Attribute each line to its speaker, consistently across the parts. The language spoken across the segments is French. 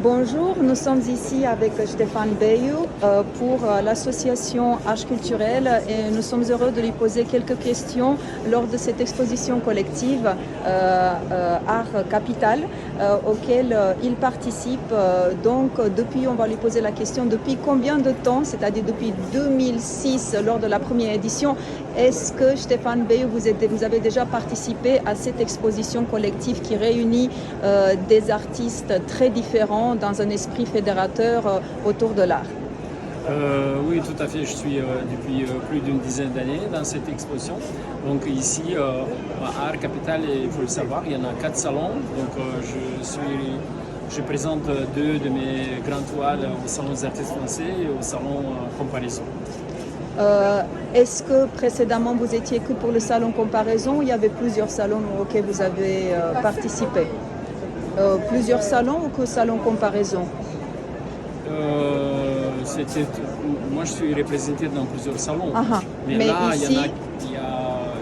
Speaker 1: Bonjour, nous sommes ici avec Stéphane Bayou pour l'association Âge Culturel et nous sommes heureux de lui poser quelques questions lors de cette exposition collective Art Capital auquel il participe. Donc depuis, on va lui poser la question, depuis combien de temps, c'est-à-dire depuis 2006 lors de la première édition, est-ce que Stéphane Bayou, vous avez déjà participé à cette exposition collective qui réunit des artistes très différents dans un esprit fédérateur autour de l'art?
Speaker 2: Oui, tout à fait. Je suis depuis plus d'une dizaine d'années dans cette exposition. Donc ici, à Art Capital, il faut le savoir, il y en a 4 salons. Donc je présente 2 de mes grandes toiles au Salon des artistes français et au Salon Comparaison.
Speaker 1: Est-ce que précédemment vous étiez que pour le Salon Comparaison ou il y avait plusieurs salons auxquels vous avez participé? Plusieurs salons ou que Salon Comparaison?
Speaker 2: Moi, je suis représenté dans plusieurs salons. Mais là,
Speaker 1: ici...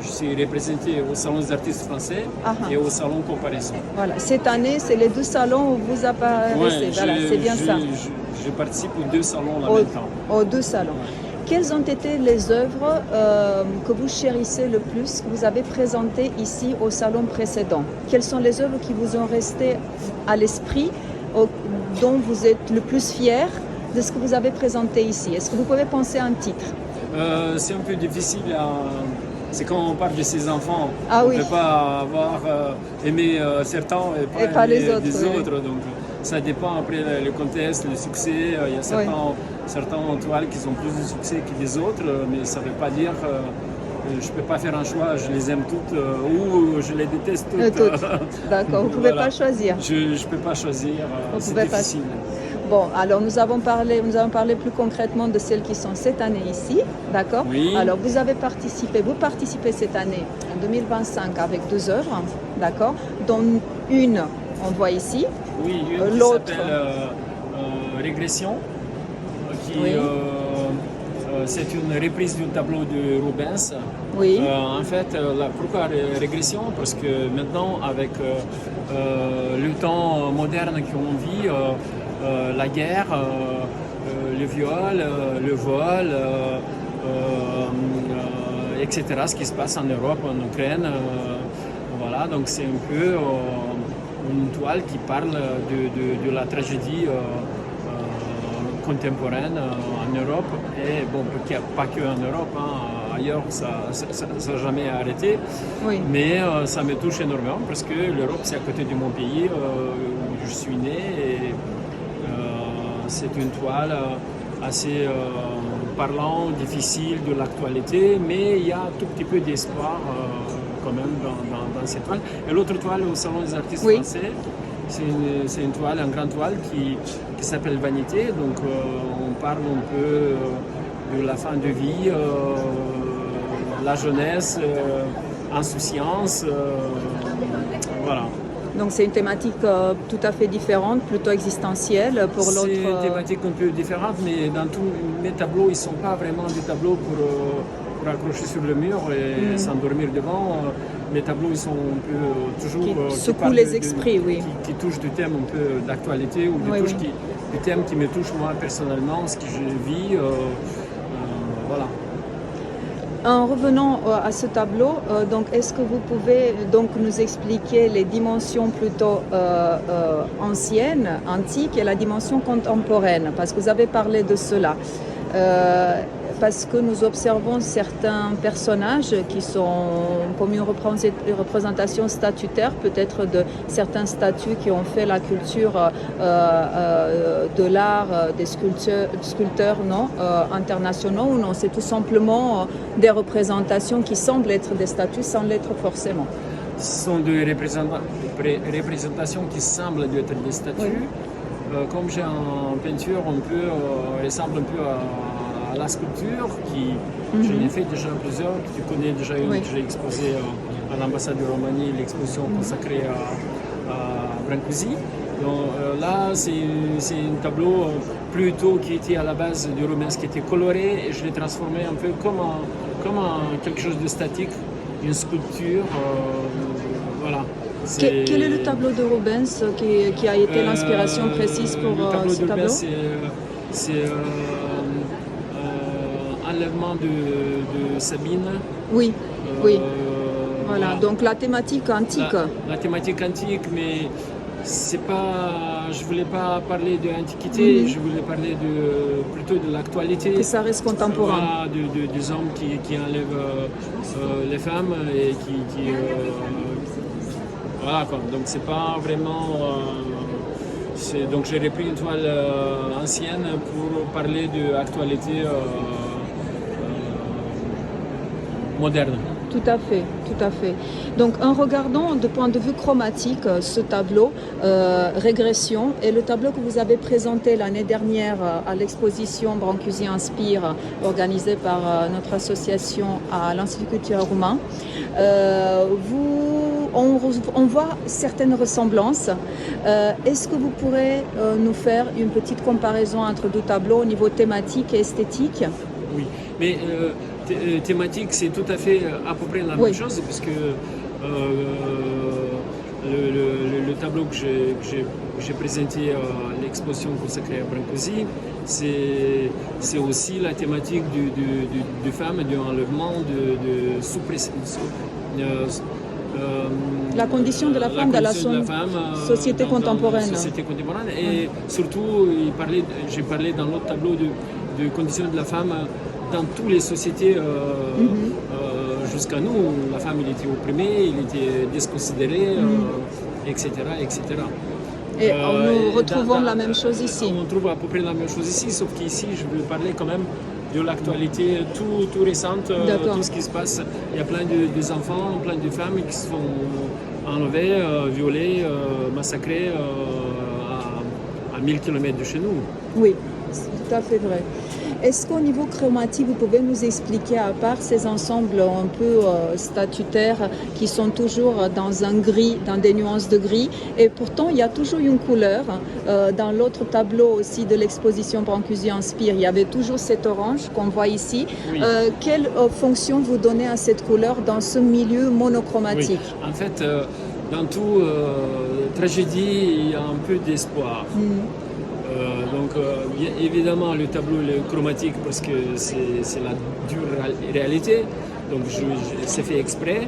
Speaker 2: je suis représenté au Salon des artistes français et au Salon Comparaison.
Speaker 1: Voilà. Cette année, c'est les 2 salons où vous apparaissez. Voilà, c'est bien ça.
Speaker 2: Je participe aux 2 salons en même temps.
Speaker 1: Aux 2 salons. Quelles ont été les œuvres que vous chérissez le plus, que vous avez présentées ici au salon précédent? Quelles sont les œuvres qui vous ont resté à l'esprit, dont vous êtes le plus fier de ce que vous avez présenté ici? Est-ce que vous pouvez penser à un titre?
Speaker 2: C'est un peu difficile. C'est quand on parle de ses enfants.
Speaker 1: On
Speaker 2: ne peut pas avoir aimé certains et pas aimer
Speaker 1: les autres.
Speaker 2: Des autres. Donc, ça dépend après le contexte, le succès. Il y a certains toiles qui ont plus de succès que les autres, mais ça ne veut pas dire je ne peux pas faire un choix, je les aime toutes ou je les déteste toutes.
Speaker 1: D'accord, vous ne pouvez pas choisir.
Speaker 2: Je ne peux pas choisir, c'est difficile.
Speaker 1: Bon, alors nous avons parlé plus concrètement de celles qui sont cette année ici, d'accord?
Speaker 2: Oui.
Speaker 1: Alors vous participez cette année, en 2025, avec 2 œuvres, d'accord? Dont une, on voit ici.
Speaker 2: Oui, une qui s'appelle Régression, c'est une reprise du tableau de Rubens.
Speaker 1: Oui.
Speaker 2: En fait, pourquoi Régression? Parce que maintenant, avec le temps moderne qu'on vit, la guerre, le viol, le vol, etc., ce qui se passe en Europe, en Ukraine. Voilà, donc c'est un peu une toile qui parle de la tragédie contemporaine en Europe. Et bon, pas que en Europe, ailleurs ça n'a jamais arrêté.
Speaker 1: Oui.
Speaker 2: Mais ça me touche énormément parce que l'Europe, c'est à côté de mon pays où je suis né. Et, c'est une toile assez parlant, difficile de l'actualité, mais il y a un tout petit peu d'espoir quand même dans cette toile. Et l'autre toile au Salon des artistes français, c'est une toile, une grande toile qui s'appelle Vanité. Donc on parle un peu de la fin de vie, la jeunesse, insouciance, voilà.
Speaker 1: Donc c'est une thématique tout à fait différente, plutôt existentielle pour l'autre.
Speaker 2: C'est une thématique un peu différente, mais dans tous mes tableaux, ils ne sont pas vraiment des tableaux pour accrocher sur le mur et s'endormir devant. Mes tableaux, ils sont un peu toujours...
Speaker 1: Qui secouent les esprits, oui.
Speaker 2: Qui touchent du thème un peu d'actualité ou du thème qui me touche moi personnellement, ce que je vis. Voilà.
Speaker 1: En revenant à ce tableau, donc est-ce que vous pouvez donc nous expliquer les dimensions plutôt anciennes, antiques et la dimension contemporaine? Parce que vous avez parlé de cela. Parce que nous observons certains personnages qui sont comme une représentation statutaire, peut-être de certains statues qui ont fait la culture de l'art des sculpteurs internationaux, ou non, c'est tout simplement des représentations qui semblent être des statues sans l'être forcément.
Speaker 2: Ce sont des représentations qui semblent être des statues. Comme j'ai en peinture, on peut ressemble un peu à la sculpture, j'en ai fait déjà plusieurs, tu connais déjà une que j'ai exposée à l'ambassade de Roumanie, l'exposition consacrée à Brancusi. Donc là, c'est un tableau plutôt qui était à la base du Rubens, qui était coloré, et je l'ai transformé un peu comme quelque chose de statique, une sculpture. Voilà.
Speaker 1: Quel est le tableau de Rubens qui a été l'inspiration précise pour ce tableau?
Speaker 2: C'est Enlèvement de Sabine.
Speaker 1: Oui, oui. Voilà, donc la thématique antique.
Speaker 2: La thématique antique, mais c'est pas, je voulais pas parler de l'Antiquité, je voulais parler plutôt de l'actualité.
Speaker 1: Que ça reste contemporain.
Speaker 2: Voilà, des hommes qui enlèvent les femmes et voilà quoi. Donc c'est pas vraiment. Donc j'ai repris une toile ancienne pour parler de l'actualité moderne.
Speaker 1: Tout à fait, tout à fait. Donc en regardant de point de vue chromatique ce tableau, Régression, et le tableau que vous avez présenté l'année dernière à l'exposition Brancusi Inspire, organisée par notre association à l'Institut culturel roumain, on voit certaines ressemblances. Est-ce que vous pourrez nous faire une petite comparaison entre deux tableaux au niveau thématique et esthétique?
Speaker 2: Oui, mais thématique, c'est tout à fait à peu près la même chose, parce que le tableau que j'ai présenté à l'exposition consacrée à Brancusi, c'est aussi la thématique du femme, de l'enlèvement, de suppression.
Speaker 1: La condition de la femme dans la société contemporaine.
Speaker 2: Et surtout, j'ai parlé dans l'autre tableau de conditions de la femme dans toutes les sociétés jusqu'à nous. La femme, elle était opprimée, elle était déconsidérée, etc., etc.
Speaker 1: Et nous retrouvons la même chose ici.
Speaker 2: On trouve à peu près la même chose ici, sauf qu'ici, je veux parler quand même de l'actualité tout récente, tout ce qui se passe. Il y a plein d'enfants, plein de femmes qui se font enlever, violer, massacrer à 1000 km de chez nous.
Speaker 1: Oui, c'est tout à fait vrai. Est-ce qu'au niveau chromatique, vous pouvez nous expliquer, à part ces ensembles un peu statutaires qui sont toujours dans un gris, dans des nuances de gris, et pourtant il y a toujours une couleur. Dans l'autre tableau aussi de l'exposition Brancusi Inspire, il y avait toujours cet orange qu'on voit ici.
Speaker 2: Oui.
Speaker 1: Quelle fonction vous donnez à cette couleur dans ce milieu monochromatique?
Speaker 2: Oui. En fait, dans toute tragédie, il y a un peu d'espoir. Donc évidemment le tableau est chromatique parce que c'est la dure réalité, donc c'est fait exprès,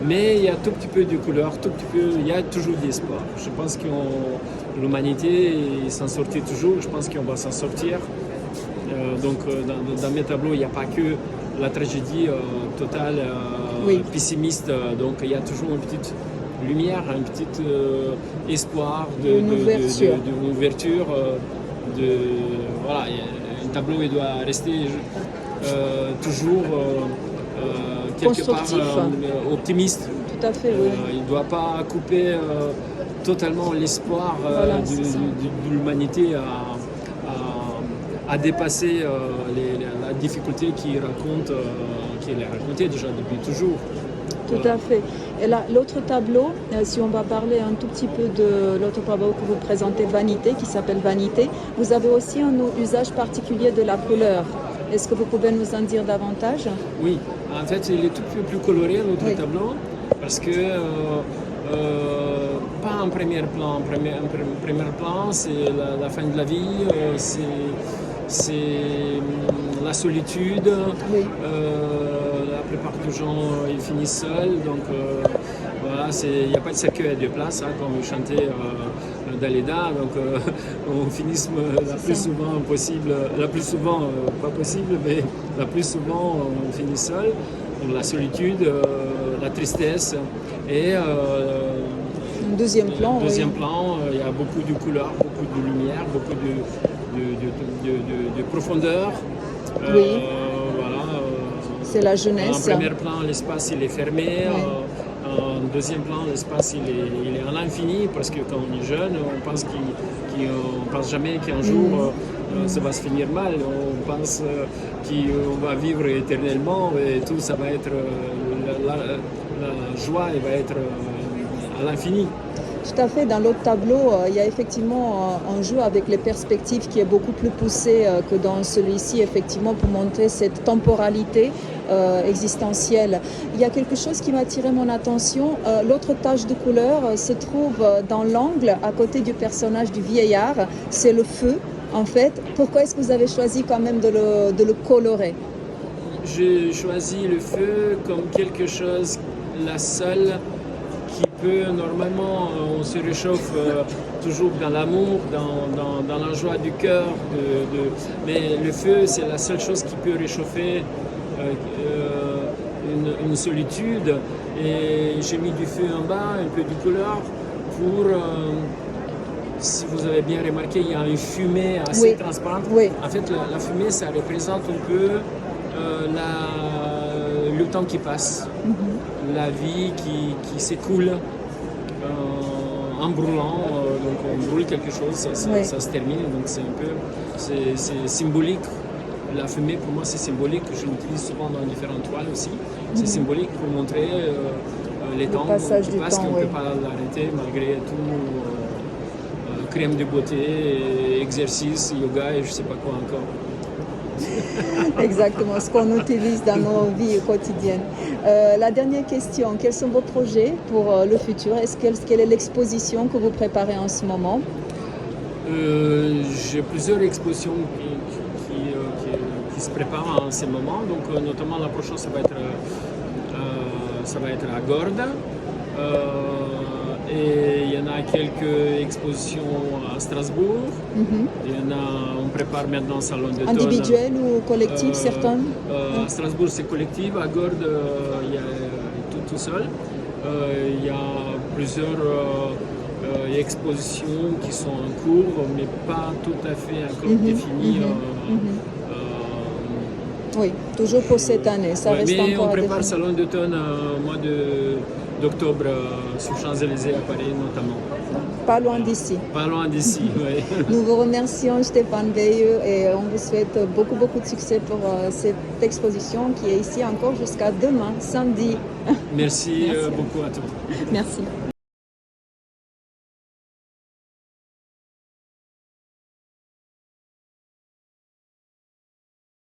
Speaker 2: mais il y a tout petit peu de couleur, il y a toujours d'espoir. Je pense que l'humanité s'en sortit toujours, je pense qu'on va s'en sortir. Donc dans mes tableaux il n'y a pas que la tragédie totale, pessimiste, donc il y a toujours une petite lumière, un petit espoir d'ouverture. Voilà, un tableau il doit rester toujours quelque part optimiste.
Speaker 1: Tout à fait, oui.
Speaker 2: Il ne doit pas couper totalement l'espoir de l'humanité à dépasser la difficulté qu'il a racontée déjà depuis toujours.
Speaker 1: Tout à fait. Et là, l'autre tableau, si on va parler un tout petit peu de l'autre tableau que vous présentez, Vanité, qui s'appelle Vanité, vous avez aussi un usage particulier de la couleur. Est-ce que vous pouvez nous en dire davantage?
Speaker 2: Oui, en fait, il est tout peu plus coloré, notre tableau, parce que pas en premier plan. En premier plan, c'est la fin de la vie, c'est la solitude.
Speaker 1: Oui.
Speaker 2: La plupart des gens ils finissent seuls, donc voilà, il n'y a pas de cercueil de place, comme vous chantez Dalida, donc on finit la plus souvent pas possible, mais la plus souvent on finit seul. Donc la solitude, la tristesse et
Speaker 1: deuxième plan.
Speaker 2: Il y a beaucoup de couleurs, beaucoup de lumière, beaucoup de profondeur.
Speaker 1: Oui. C'est la jeunesse.
Speaker 2: En premier plan, l'espace il est fermé. En deuxième plan, l'espace il est à l'infini, parce que quand on est jeune, on pense pense jamais qu'un jour ça va se finir mal. On pense qu'on va vivre éternellement et tout ça va être la joie, elle va être à l'infini.
Speaker 1: Tout à fait. Dans l'autre tableau, il y a effectivement un jeu avec les perspectives qui est beaucoup plus poussé que dans celui-ci, effectivement, pour montrer cette temporalité existentielle. Il y a quelque chose qui m'a attiré mon attention. L'autre tache de couleur se trouve dans l'angle à côté du personnage du vieillard. C'est le feu, en fait. Pourquoi est-ce que vous avez choisi quand même de le colorer?
Speaker 2: J'ai choisi le feu comme quelque chose, la seule qui peut, normalement, on se réchauffe toujours dans l'amour, dans la joie du cœur, mais le feu, c'est la seule chose qui peut réchauffer une solitude. Et j'ai mis du feu en bas, un peu de couleur, pour, si vous avez bien remarqué, il y a une fumée assez transparente.
Speaker 1: Oui.
Speaker 2: En fait, la fumée, ça représente un peu le temps qui passe, la vie qui s'écoule en brûlant. Donc on brûle quelque chose, ça se termine. Donc c'est un peu, c'est symbolique. La fumée, pour moi, c'est symbolique. Je l'utilise souvent dans différentes toiles aussi. C'est symbolique pour montrer les temps qui passent, qu'on ne peut pas l'arrêter malgré tout. Crème de beauté, exercice, yoga et je ne sais pas quoi encore.
Speaker 1: Exactement, ce qu'on utilise dans nos vies quotidiennes. La dernière question, quels sont vos projets pour le futur? Quelle est l'exposition que vous préparez en ce moment?
Speaker 2: J'ai plusieurs expositions qui se préparent en ce moment. Donc, notamment la prochaine, ça va être à Gordes. Et il y en a quelques expositions à Strasbourg. On prépare maintenant un salon d'automne.
Speaker 1: Individuel ou collectif, certains?
Speaker 2: À Strasbourg, c'est collectif. À Gordes, il y a tout seul. Il y a plusieurs expositions qui sont en cours, mais pas tout à fait encore définies.
Speaker 1: Oui, toujours pour cette année, ça reste
Speaker 2: mais
Speaker 1: encore
Speaker 2: on
Speaker 1: à
Speaker 2: prépare le
Speaker 1: définir.
Speaker 2: salon d'automne au mois d'octobre sur Champs-Élysées à Paris notamment.
Speaker 1: Pas loin d'ici.
Speaker 2: Pas loin d'ici, oui.
Speaker 1: Nous vous remercions Stéphane Veilleux et on vous souhaite beaucoup de succès pour cette exposition qui est ici encore jusqu'à demain, samedi.
Speaker 2: Merci beaucoup à tous.
Speaker 1: Merci.